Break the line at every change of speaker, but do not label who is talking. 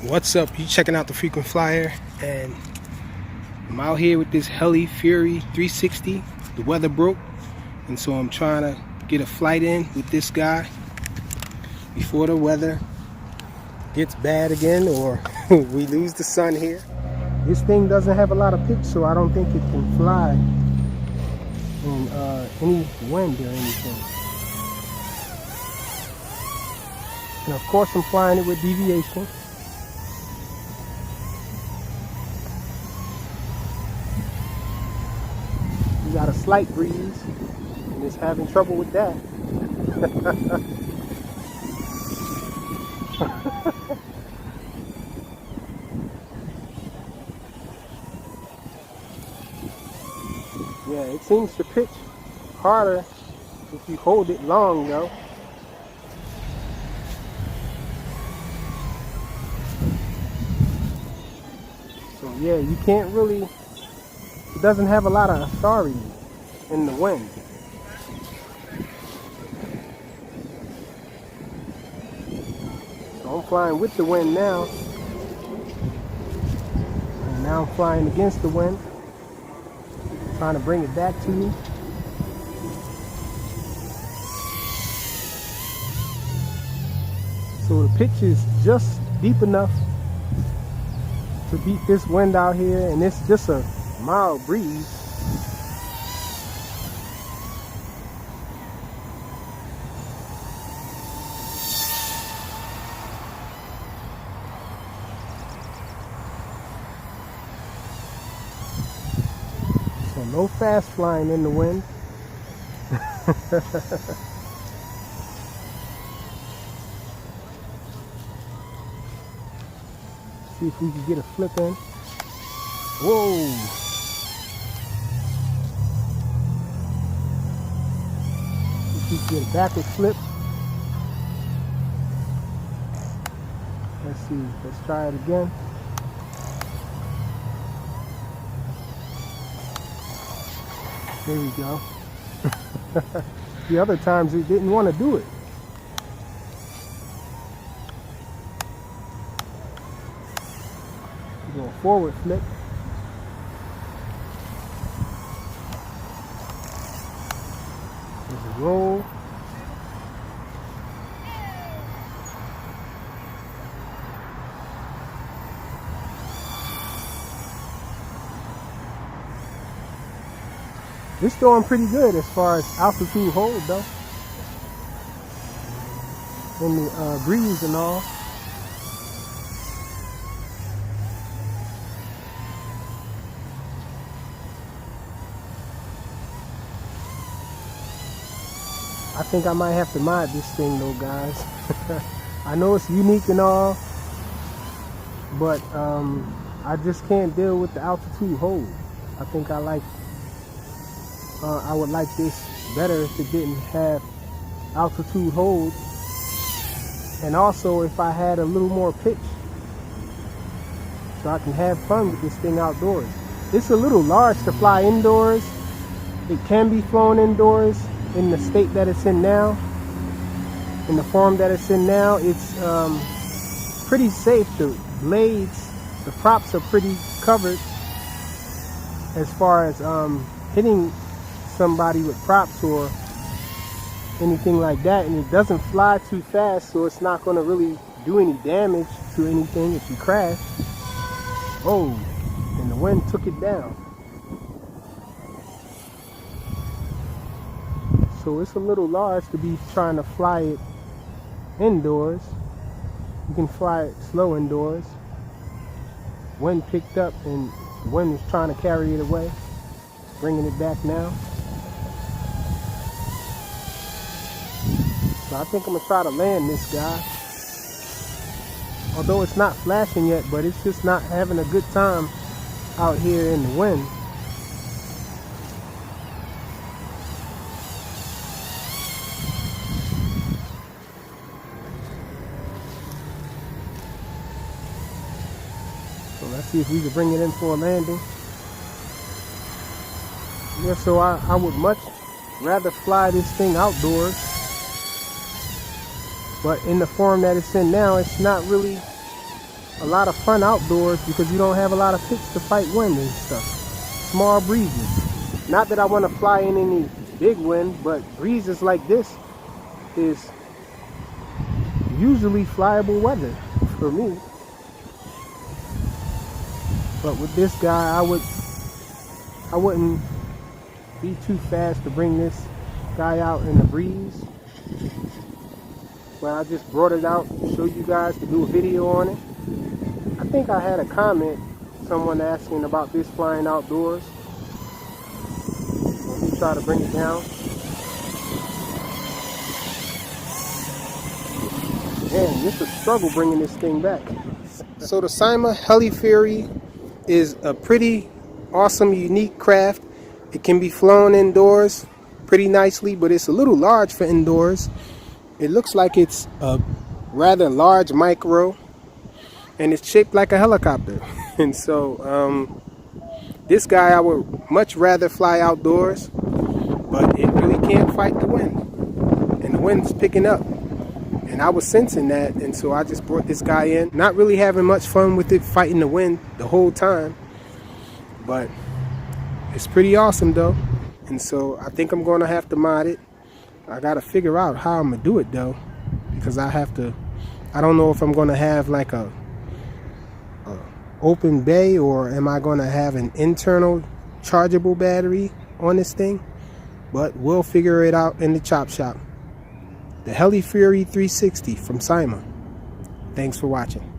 What's up? You checking out the Frequent Flyer, and I'm out here with this Helifury 360. The weather broke, and so I'm trying to get a flight in with this guy before the weather gets bad again or we lose the sun here. This thing doesn't have a lot of pitch, so I don't think it can fly in any wind or anything. And of course I'm flying it with Deviation. We got a slight breeze and it's having trouble with that. Yeah, it seems to pitch harder if you hold it long though. So yeah, you can't really, it doesn't have a lot of authority in the wind. So I'm flying with the wind now. And now I'm flying against the wind. Trying to bring it back to you. So the pitch is just deep enough to beat this wind out here, and it's just a mild breeze. So no fast flying in the wind. See if we can get a flip in. Whoa! If we can get a backward flip. Let's see. Let's try it again. There we go. The other times it didn't want to do it. Go forward flip. There's a roll. It's doing pretty good as far as altitude hold though. And the breeze and all. I think I might have to mod this thing though, guys. I know it's unique and all, but I just can't deal with the altitude hold. I think I would like this better if it didn't have altitude hold, and also if I had a little more pitch so I can have fun with this thing outdoors. It's a little large to fly indoors. It can be flown indoors in the state that it's in now, in the form that it's in now. It's pretty safe. The blades, the props are pretty covered as far as hitting somebody with props or anything like that, and it doesn't fly too fast, so it's not going to really do any damage to anything if you crash. Oh, and the wind took it down. So it's a little large to be trying to fly it indoors. You can fly it slow indoors. Wind picked up and the wind is trying to carry it away. Bringing it back now. So I think I'm gonna try to land this guy. Although it's not flashing yet, but it's just not having a good time out here in the wind. So let's see if we can bring it in for a landing. Yeah, so I would much rather fly this thing outdoors. But in the form that it's in now, it's not really a lot of fun outdoors because you don't have a lot of pitch to fight wind and stuff. Small breezes. Not that I want to fly in any big wind, but breezes like this is usually flyable weather for me. But with this guy, I wouldn't be too fast to bring this guy out in the breeze. But I just brought it out to show you guys, to do a video on it. I think I had a comment, someone asking about this flying outdoors. Let me try to bring it down. Man, it's a struggle bringing this thing back. So the Syma Helifury is a pretty awesome, unique craft. It can be flown indoors pretty nicely, but it's a little large for indoors. It looks like it's a rather large micro, and it's shaped like a helicopter. And so this guy I would much rather fly outdoors, but it really can't fight the wind, and the wind's picking up, and I was sensing that, and so I just brought this guy in. Not really having much fun with it fighting the wind the whole time, but it's pretty awesome though. And so I think I'm gonna have to mod it. I gotta figure out how I'm gonna do it though, because I don't know if I'm gonna have like a open bay, or am I gonna have an internal chargeable battery on this thing. But we'll figure it out in the chop shop. The Helifury 360 from Syma. Thanks for watching.